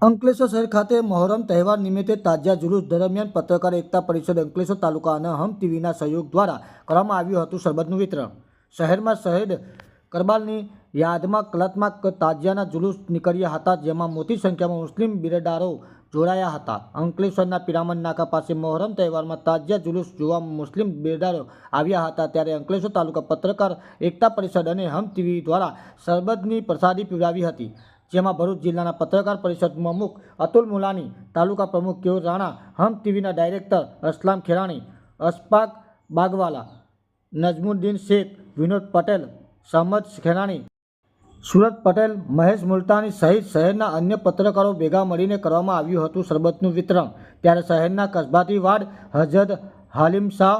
અંકલેશ્વર શહેર ખાતે મહોરમ તહેવાર નિમિત્તે તાજિયા જુલુસ દરમિયાન પત્રકાર એકતા પરિષદ અંકલેશ્વર તાલુકા અને હમ ટીવીના સહયોગ દ્વારા કરવામાં આવ્યું હતું શરબતનું વિતરણ। શહેરમાં શહીદ કરબાલની યાદમાં કલાત્મક તાજિયાના જુલુસ નીકળ્યા હતા, જેમાં મોટી સંખ્યામાં મુસ્લિમ બિરદારો જોડાયા હતા। અંકલેશ્વરના પિરામણ નાકા પાસે મહોરમ તહેવારમાં તાજિયા જુલુસ જોવા મુસ્લિમ બિરદારો આવ્યા હતા, ત્યારે અંકલેશ્વર તાલુકા પત્રકાર એકતા પરિષદ અને હમ ટીવી દ્વારા શરબતની પ્રસાદી પીવડાવી હતી, જેમાં ભરૂચ જિલ્લાના પત્રકાર પરિષદ પ્રમુખ અતુલ મુલાની, તાલુકા પ્રમુખ કેયુર રાણા, હમ ટીવીના ડાયરેક્ટર અસલામ ખેરાણી, અશફાક બાગવાલા, નજમુદ્દીન શેખ, વિનોદ પટેલ, સહમદ ખેરાણી, સુરત પટેલ, મહેશ મુલતાની સહિત શહેરના અન્ય પત્રકારો ભેગા મળીને કરવામાં આવ્યું હતું શરબતનું વિતરણ। ત્યારે શહેરના કસબાતી વાડ, હજરત હાલિમ શાહ,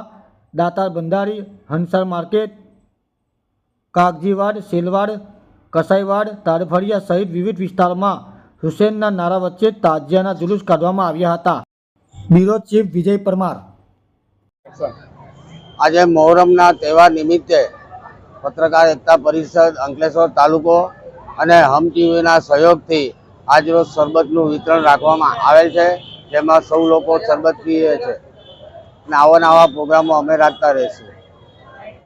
દાતાર બંધારી, હંસર માર્કેટ, કાગજીવાડ, સેલવાડ, કસાઈવાડ, તારફળિયા સહિત વિવિધ વિસ્તારોમાં હુસેનના નારા વચ્ચે તાજિયાના જુલુસ કાઢવામાં આવ્યા હતા। બ્યુરો ચીફ વિજય પરમાર। આજે મહોરમના તહેવાર નિમિત્તે પત્રકાર એકતા પરિષદ અંકલેશ્વર તાલુકો અને હમ ટીવીના સહયોગથી આજરોજ શરબતનું વિતરણ રાખવામાં આવેલ છે, જેમાં સૌ લોકો શરબત પીએ છે અને આવા પ્રોગ્રામો અમે રાખતા રહીશું।